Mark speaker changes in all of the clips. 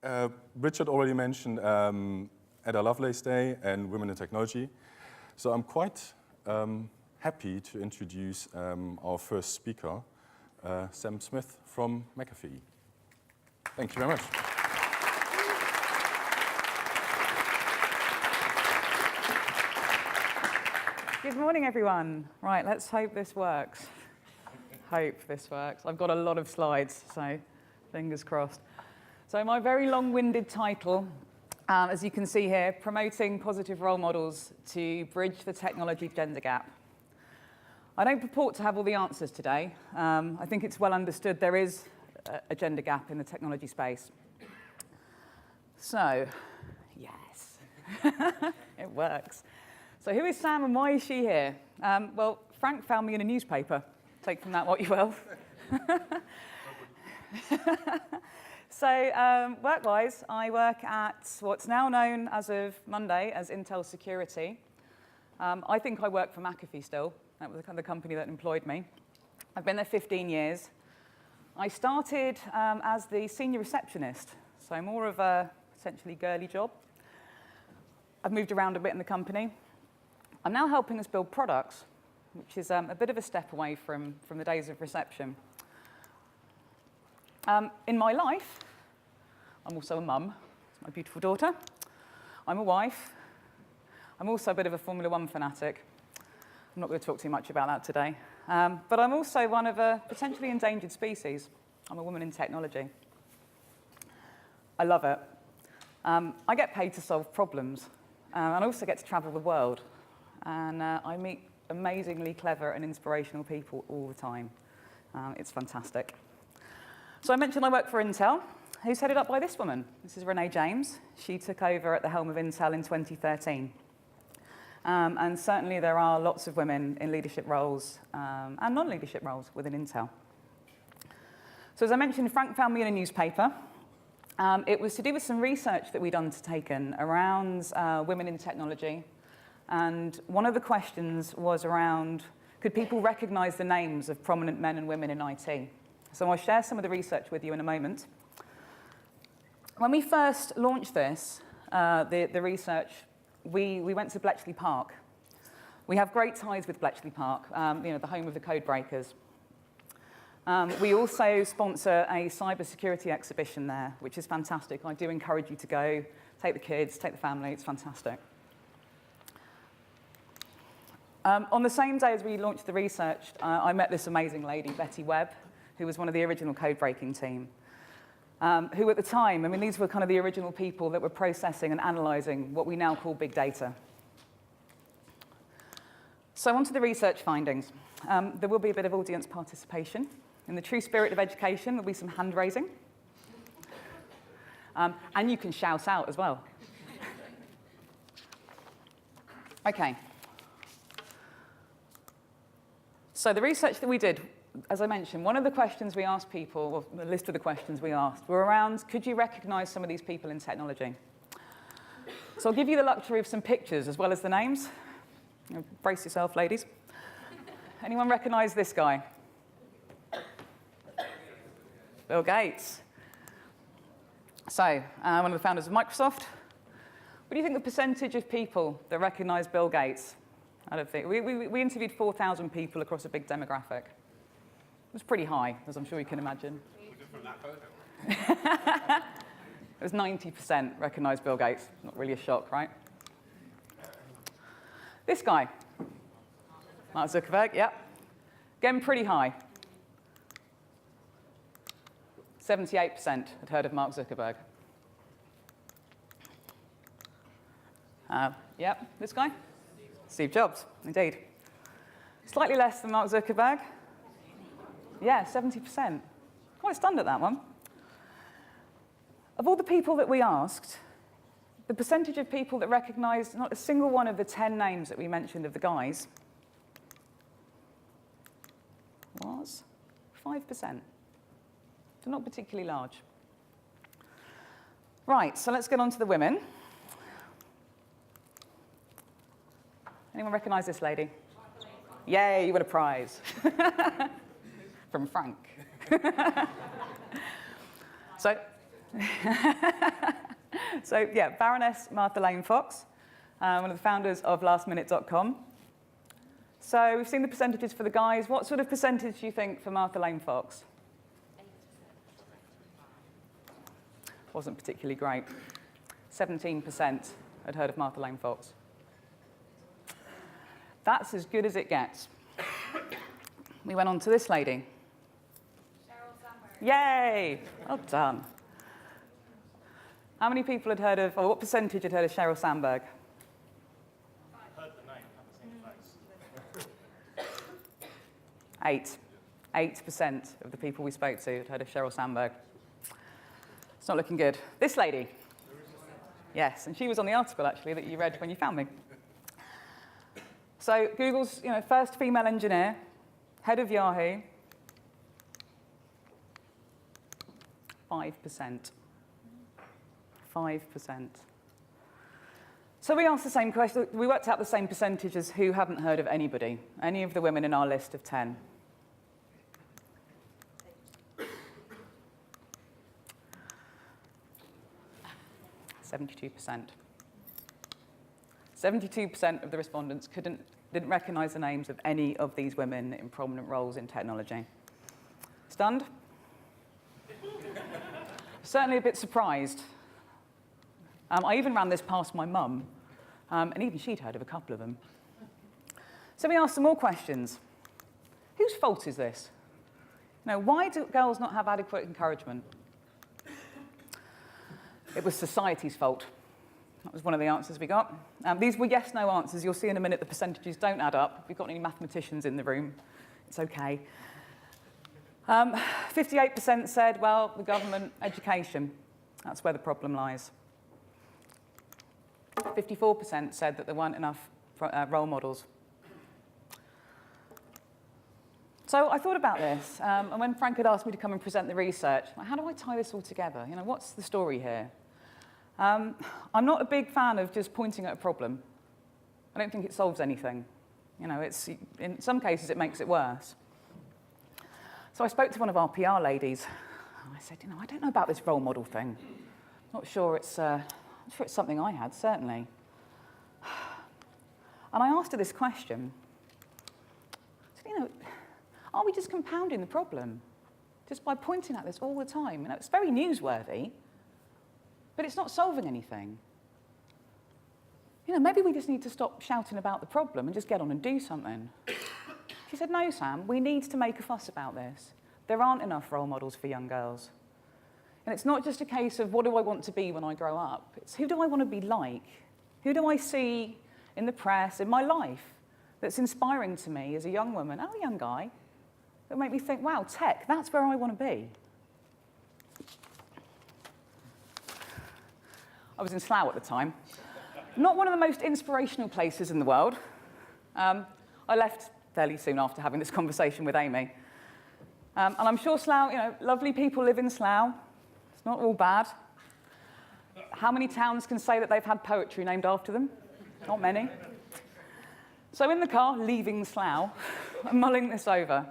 Speaker 1: Richard already mentioned Ada Lovelace Day and Women in Technology. So I'm quite happy to introduce our first speaker, Sam Smith from McAfee. Thank you very much.
Speaker 2: Good morning, everyone. Right, let's hope this works. Hope this works. I've got a lot of slides, so fingers crossed. So my very long-winded title, as you can see here, Promoting Positive Role Models to Bridge the Technology Gender Gap. I don't purport to have all the answers today. I think it's well understood there is a gender gap in the technology space. So, yes, it works. So who is Sam and why is she here? Well, Frank found me in a newspaper. Take from that what you will. So work-wise, I work at what's now known as of Monday as Intel Security. I think I work for McAfee still. That was the company that employed me. I've been there 15 years. I started as the senior receptionist, so more of a essentially girly job. I've moved around a bit in the company. I'm now helping us build products, which is a bit of a step away from the days of reception. In my life, I'm also a mum. It's my beautiful daughter. I'm a wife. I'm also a bit of a Formula One fanatic. I'm not going to talk too much about that today. But I'm also one of a potentially endangered species. I'm a woman in technology. I love it. I get paid to solve problems. And I also get to travel the world. And I meet amazingly clever and inspirational people all the time. It's fantastic. So I mentioned I work for Intel, who's headed up by this woman. This is Renee James. She took over at the helm of Intel in 2013. And certainly there are lots of women in leadership roles and non-leadership roles within Intel. So as I mentioned, Frank found me in a newspaper. It was to do with some research that we'd undertaken around women in technology. And one of the questions was around, could people recognize the names of prominent men and women in IT? So I'll share some of the research with you in a moment. When we first launched this, the research, we went to Bletchley Park. We have great ties with Bletchley Park, the home of the code breakers. We also sponsor a cybersecurity exhibition there, which is fantastic. I do encourage you to go, take the kids, take the family, it's fantastic. On the same day as we launched the research, I met this amazing lady, Betty Webb, who was one of the original code-breaking team, who at the time, I mean, these were kind of the original people that were processing and analyzing what we now call big data. So on to the research findings. There will be a bit of audience participation. In the true spirit of education, there'll be some hand raising. And you can shout out as well. Okay. So the research that we did, as I mentioned, one of the questions we asked people, or the list of the questions we asked, were around, could you recognize some of these people in technology? So I'll give you the luxury of some pictures as well as the names. Brace yourself, ladies. Anyone recognize this guy? Bill Gates. So, one of the founders of Microsoft. What do you think the percentage of people that recognize Bill Gates? We interviewed 4,000 people across a big demographic. It was pretty high, as I'm sure you can imagine.
Speaker 3: From that photo?
Speaker 2: It was 90% recognized Bill Gates. Not really a shock, right? This guy, Mark Zuckerberg, yep. Again, pretty high. 78% had heard of Mark Zuckerberg. Yep, this guy? Steve Jobs, indeed. Slightly less than Mark Zuckerberg. Yeah, 70%. Quite stunned at that one. Of all the people that we asked, the percentage of people that recognized not a single one of the 10 names that we mentioned of the guys was 5%. So not particularly large. Right, so let's get on to the women. Anyone recognize this lady? Yay, you win a prize. From Frank. So, So yeah, Baroness Martha Lane Fox, one of the founders of lastminute.com. So we've seen the percentages for the guys. What sort of percentage do you think for Martha Lane Fox? 8%. Wasn't particularly great. 17% had heard of Martha Lane Fox. That's as good as it gets. We went on to this lady.
Speaker 4: Sheryl Sandberg.
Speaker 2: Yay! Well done. How many people had heard of, or what percentage had heard of Sheryl Sandberg?
Speaker 3: I've heard the name, haven't seen the face.
Speaker 2: 8% of the people we spoke to had heard of Sheryl Sandberg. It's not looking good. This lady. Yes, and she was on the article, actually, that you read when you found me. So Google's first female engineer, head of Yahoo, 5%. 5%. So we asked the same question. We worked out the same percentage as who hadn't heard of anybody, any of the women in our list of 10. 72%. 72% of the respondents didn't recognize the names of any of these women in prominent roles in technology. Stunned? Certainly a bit surprised. I even ran this past my mum, and even she'd heard of a couple of them. So we asked some more questions. Whose fault is this? Why do girls not have adequate encouragement? It was society's fault. That was one of the answers we got. These were yes-no answers. You'll see in a minute the percentages don't add up. If we've got any mathematicians in the room, it's OK. 58% said, well, the government, education. That's where the problem lies. 54% said that there weren't enough role models. So I thought about this, and when Frank had asked me to come and present the research, how do I tie this all together? What's the story here? I'm not a big fan of just pointing at a problem. I don't think it solves anything. In some cases, it makes it worse. So I spoke to one of our PR ladies, and I said, I don't know about this role model thing. Not sure it's something I had, certainly. And I asked her this question. I said, are we just compounding the problem just by pointing at this all the time? It's very newsworthy, but it's not solving anything. Maybe we just need to stop shouting about the problem and just get on and do something. She said, no, Sam, we need to make a fuss about this. There aren't enough role models for young girls. And it's not just a case of what do I want to be when I grow up. It's who do I want to be like? Who do I see in the press, in my life, that's inspiring to me as a young woman, or a young guy, that make me think, wow, tech, that's where I want to be. I was in Slough at the time. Not one of the most inspirational places in the world. I left fairly soon after having this conversation with Amy. And I'm sure Slough, lovely people live in Slough. It's not all bad. How many towns can say that they've had poetry named after them? Not many. So in the car, leaving Slough, I'm mulling this over.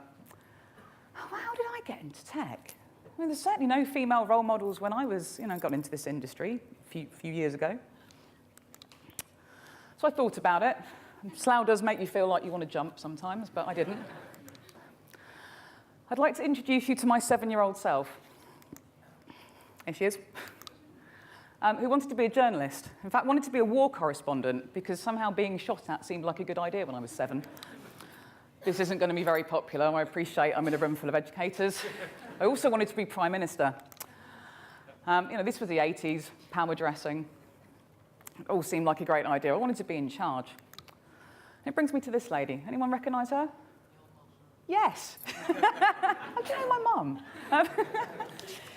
Speaker 2: How did I get into tech? There's certainly no female role models when I was, got into this industry a few years ago. So I thought about it. Slough does make you feel like you want to jump sometimes, but I didn't. I'd like to introduce you to my 7-year-old self. Here she is. Who wanted to be a journalist. In fact, wanted to be a war correspondent because somehow being shot at seemed like a good idea when I was 7. This isn't going to be very popular. I appreciate I'm in a room full of educators. I also wanted to be Prime Minister. This was the 80s, power dressing. It all seemed like a great idea. I wanted to be in charge. It brings me to this lady. Anyone recognise her? Yes. How do you know my mum?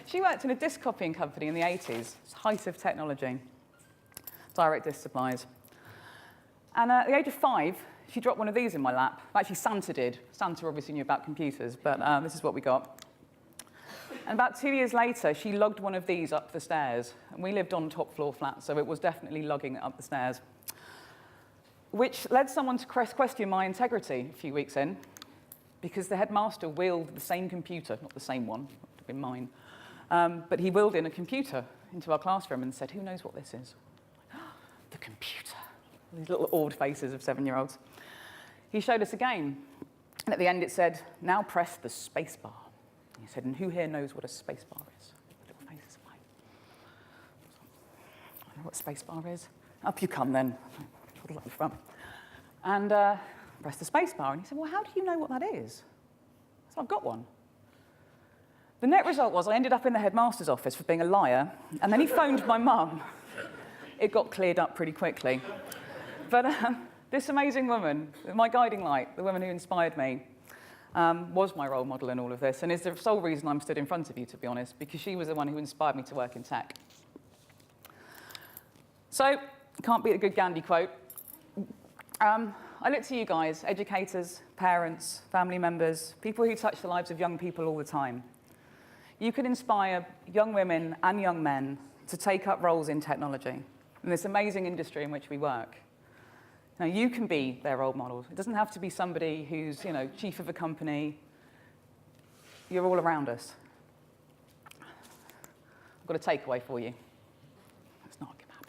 Speaker 2: She worked in a disc copying company in the 80s. It's height of technology. Direct disc supplies. And at the age of 5, she dropped one of these in my lap. Actually, Santa did. Santa obviously knew about computers, but this is what we got. And about 2 years later, she lugged one of these up the stairs. And we lived on top floor flat, so it was definitely lugging it up the stairs. Which led someone to question my integrity a few weeks in, because the headmaster wheeled the same computer, not the same one, it would have been mine, But he wheeled in a computer into our classroom and said, "Who knows what this is?" The computer. These little awed faces of 7-year-olds. He showed us a game, and at the end it said, "Now press the space bar." He said, "And who here knows what a space bar is?" Little faces of mine. I don't know what space bar is. Up you come then. Toddle up the front. And press the space bar. And he said, "Well, how do you know what that is?" So I've got one. The net result was I ended up in the headmaster's office for being a liar, and then he phoned my mum. It got cleared up pretty quickly. But this amazing woman, my guiding light, the woman who inspired me, was my role model in all of this, and is the sole reason I'm stood in front of you, to be honest, because she was the one who inspired me to work in tech. So, can't beat a good Gandhi quote. I look to you guys, educators, parents, family members, people who touch the lives of young people all the time. You can inspire young women and young men to take up roles in technology, in this amazing industry in which we work. Now, you can be their role model. It doesn't have to be somebody who's, chief of a company. You're all around us. I've got a takeaway for you. It's not a kebab.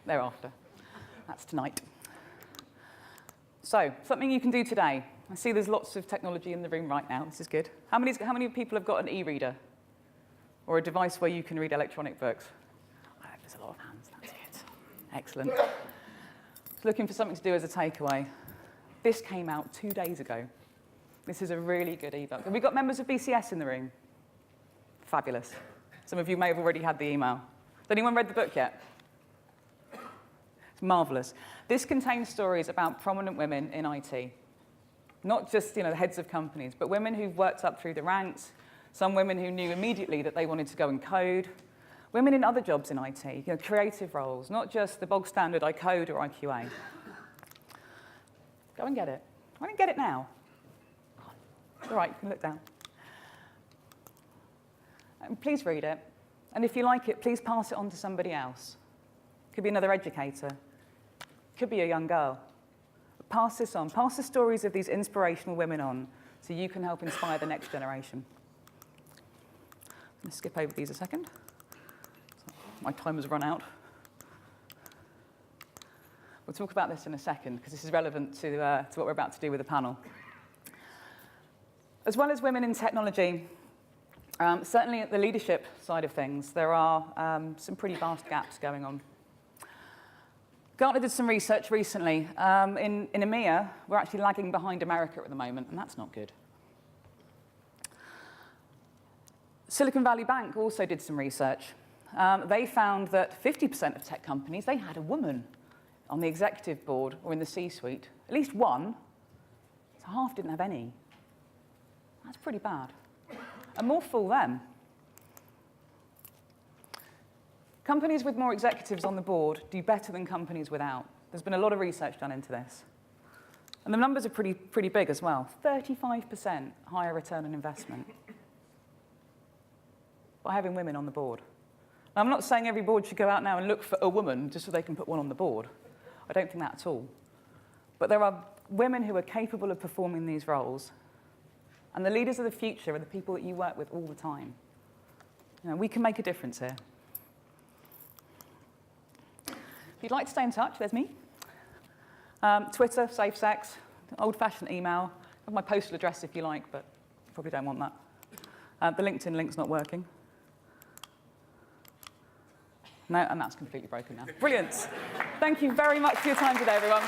Speaker 2: Thereafter. That's tonight. So, something you can do today. I see there's lots of technology in the room right now. This is good. How many people have got an e-reader? Or a device where you can read electronic books? There's a lot of hands. That's good. Excellent. Looking for something to do as a takeaway. This came out 2 days ago. This is a really good ebook. Have we got members of BCS in the room? Fabulous. Some of you may have already had the email. Has anyone read the book yet? It's marvelous. This contains stories about prominent women in IT. Not just the heads of companies, but women who've worked up through the ranks, some women who knew immediately that they wanted to go and code, women in other jobs in IT, creative roles, not just the bog standard I code or I QA. Go and get it. Why don't you get it now? All right, you can look down. And please read it. And if you like it, please pass it on to somebody else. Could be another educator. Could be a young girl. Pass this on. Pass the stories of these inspirational women on so you can help inspire the next generation. I'm going to skip over these a second. My time has run out. We'll talk about this in a second because this is relevant to what we're about to do with the panel. As well as women in technology, certainly at the leadership side of things, there are some pretty vast gaps going on. Gartner did some research recently. In EMEA, we're actually lagging behind America at the moment, and that's not good. Silicon Valley Bank also did some research. They found that 50% of tech companies, they had a woman on the executive board or in the C-suite. At least one. So half didn't have any. That's pretty bad. And more fool them. Companies with more executives on the board do better than companies without. There's been a lot of research done into this. And the numbers are pretty big as well. 35% higher return on investment by having women on the board. Now, I'm not saying every board should go out now and look for a woman just so they can put one on the board. I don't think that at all. But there are women who are capable of performing these roles. And the leaders of the future are the people that you work with all the time. We can make a difference here. If you'd like to stay in touch, there's me. Twitter, safe sex, old-fashioned email. I have my postal address if you like, but you probably don't want that. The LinkedIn link's not working. No, and that's completely broken now. Brilliant. Thank you very much for your time today, everyone.